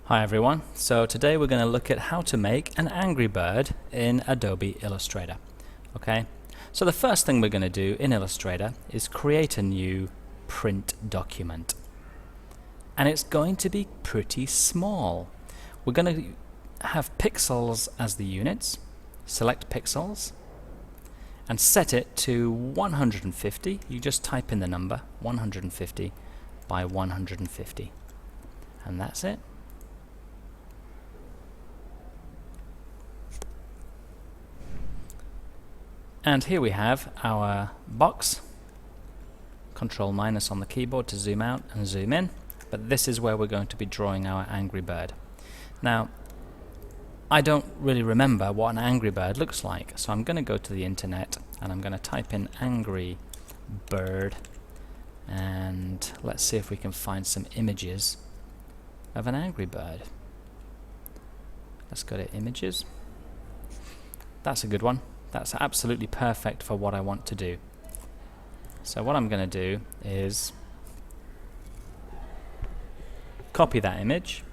Hi everyone, so today we're going to look at how to make an Angry Bird in Adobe Illustrator. Okay, so the first thing we're going to do in Illustrator is create a new print document. And it's going to be pretty small. We're going to have pixels as the units, select pixels, and set it to 150. You just type in the number 150 by 150. And that's it. And here we have our box. Control minus on the keyboard to zoom out and zoom in. But this is where we're going to be drawing our Angry Bird. Now, I don't really remember what an Angry Bird looks like, so I'm going to go to the internet and I'm going to type in Angry Bird, and let's see if we can find some images of an Angry Bird. Let's go to images. That's a good one. That's absolutely perfect for what I want to do. So what I'm going to do is copy that image,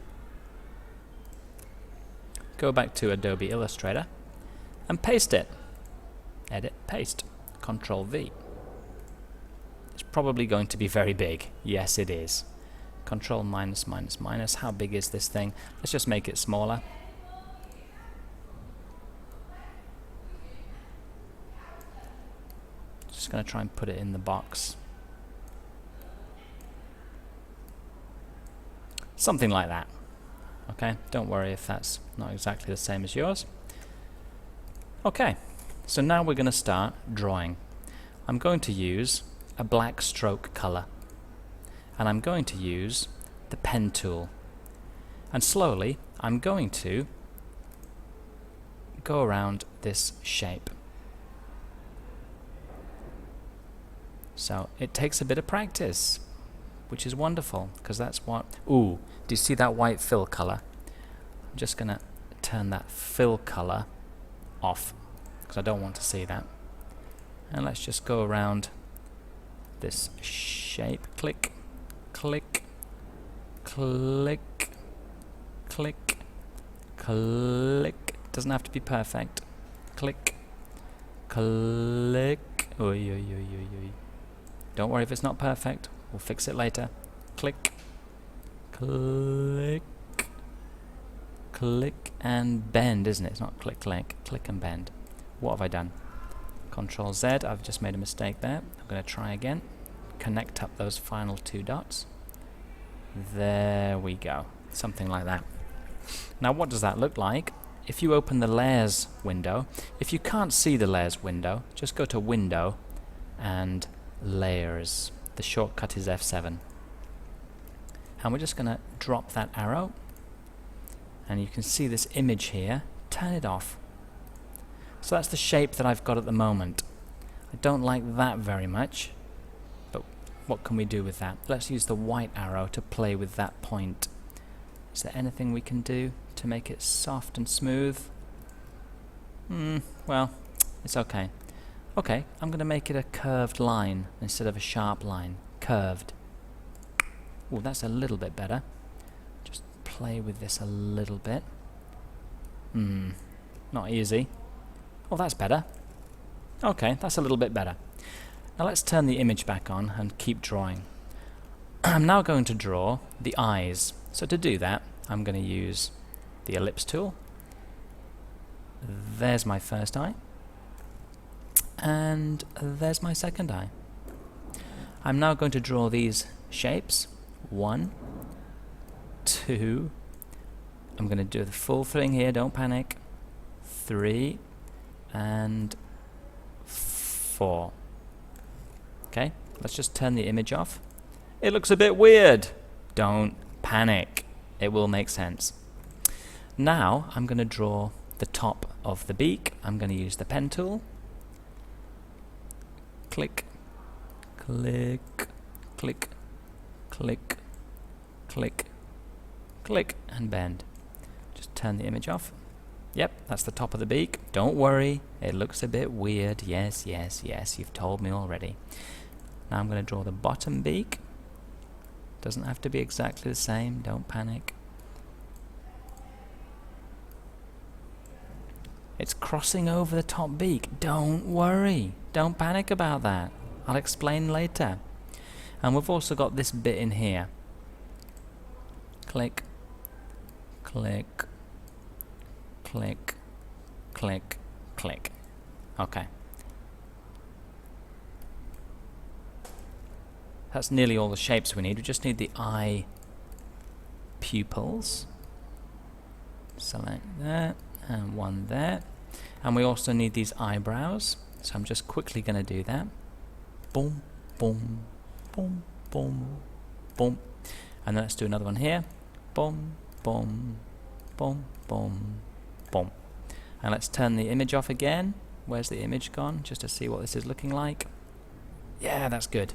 go back to Adobe Illustrator and paste it. Edit, paste, Control V. It's probably going to be very big. Yes, it is. Control minus minus minus. How big is this thing? Let's just make it smaller. Just going to try and put it in the box. Something like that. Okay, don't worry if that's not exactly the same as yours. Okay, so now we're going to start drawing. I'm going to use a black stroke color, and I'm going to use the pen tool. And slowly, I'm going to go around this shape. So it takes a bit of practice, which is wonderful, because that's what... Ooh, do you see that white fill color? I'm just going to turn that fill color off, because I don't want to see that. And let's just go around this shape. Click, click, click, click, click. Doesn't have to be perfect. Click, click. Oy, oy, oy, oy, oy. Don't worry if it's not perfect. We'll fix it later. Click, click, click and bend, isn't it? It's not click, click, click and bend. What have I done? Control Z, I've just made a mistake there. I'm going to try again. Connect up those final two dots. There we go. Something like that. Now what does that look like? If you open the layers window, if you can't see the layers window, just go to Window and Layers. The shortcut is F7. And we're just going to drop that arrow, and you can see this image here. Turn it off. So that's the shape that I've got at the moment. I don't like that very much, but what can we do with that? Let's use the white arrow to play with that point. Is there anything we can do to make it soft and smooth? Well, it's okay. Okay, I'm going to make it a curved line instead of a sharp line. Curved. Oh, that's a little bit better. Just play with this a little bit. Not easy. Oh, that's better. Okay, that's a little bit better. Now let's turn the image back on and keep drawing. I'm now going to draw the eyes. So to do that, I'm going to use the ellipse tool. There's my first eye. And there's my second eye. I'm now going to draw these shapes. 1, 2. I'm going to do the full thing here, don't panic. 3 and 4. Okay, let's just turn the image off. It looks a bit weird. Don't panic. It will make sense. Now I'm going to draw the top of the beak. I'm going to use the pen tool. Click, click, click, click, click, click, and bend. Just turn the image off. Yep, that's the top of the beak. Don't worry, it looks a bit weird. Yes, yes, yes, you've told me already. Now I'm going to draw the bottom beak. Doesn't have to be exactly the same, don't panic. It's crossing over the top beak. Don't worry. Don't panic about that. I'll explain later. And we've also got this bit in here. Click, click, click, click, click. Okay. That's nearly all the shapes we need. We just need the eye pupils. Select that, and one there. And we also need these eyebrows. So I'm just quickly going to do that. Boom, boom, boom, boom, boom. And then let's do another one here. Boom, boom, boom, boom, boom. And let's turn the image off again. Where's the image gone? Just to see what this is looking like. Yeah, that's good.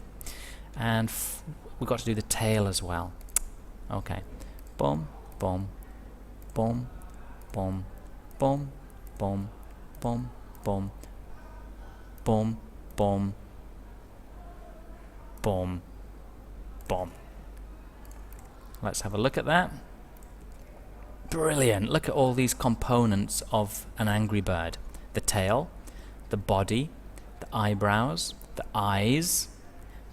And we've got to do the tail as well. Okay. Boom, boom, boom, boom, boom, boom, boom, boom, boom, boom, boom, boom. Let's have a look at that. Brilliant. Look at all these components of an Angry Bird. The tail, the body, the eyebrows, the eyes,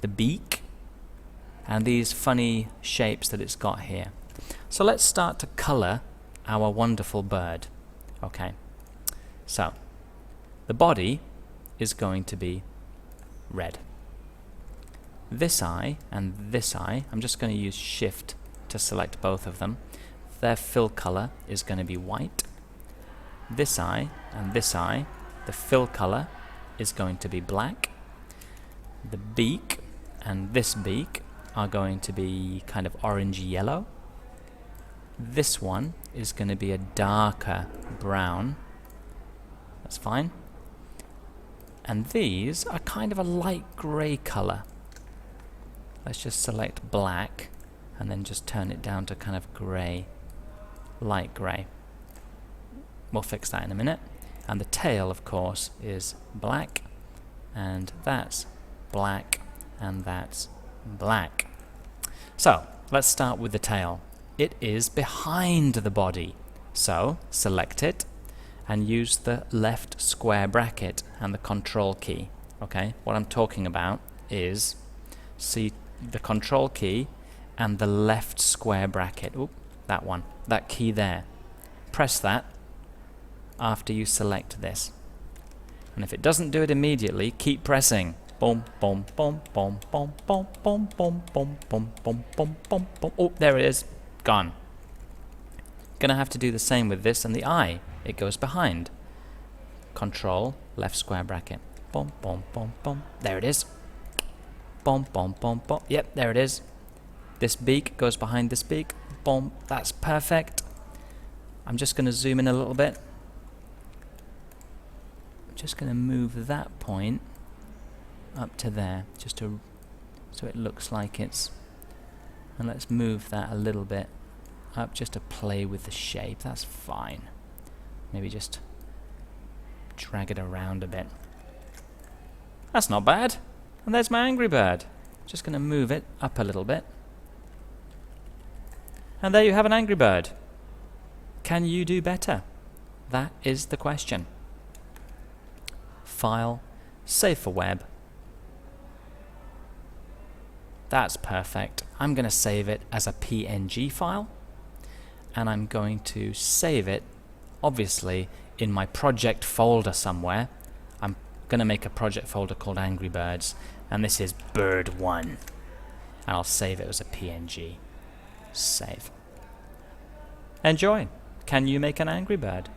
the beak, and these funny shapes that it's got here. So let's start to color our wonderful bird. Okay, so the body is going to be red. This eye and this eye, I'm just going to use Shift to select both of them. Their fill color is going to be white. This eye and this eye, the fill color is going to be black. The beak and this beak are going to be kind of orangey yellow. This one is going to be a darker brown. That's fine. And these are kind of a light grey colour. Let's just select black and then just turn it down to kind of grey, light grey. We'll fix that in a minute. And the tail, of course, is black, and that's black, and that's black. So let's start with the tail. It is behind the body, so select it and use the left square bracket and the control key. Okay, what I'm talking about is, see the control key and the left square bracket. Oop, that one, that key there. Press that after you select this, and if it doesn't do it immediately, keep pressing. Boom, boom, boom, boom, boom, boom, boom, boom, boom, boom, boom, boom, boom, boom. Oh, there it is. Gone. Gonna have to do the same with this and the eye. It goes behind. Control, left square bracket. Boom, boom, boom, boom. There it is. Boom, boom, boom, boom. Yep, there it is. This beak goes behind this beak. Boom, that's perfect. I'm just gonna zoom in a little bit. I'm just gonna move that point up to there, just to so it looks like it's, and let's move that a little bit up just to play with the shape. That's fine. Maybe just drag it around a bit. That's not bad. And there's my Angry Bird. Just gonna move it up a little bit. And there you have an Angry Bird. Can you do better? That is the question. File, save for web. That's perfect. I'm going to save it as a PNG file, and I'm going to save it, obviously, in my project folder somewhere. I'm going to make a project folder called Angry Birds, and this is Bird 1. And I'll save it as a PNG. Save. Enjoy. Can you make an Angry Bird?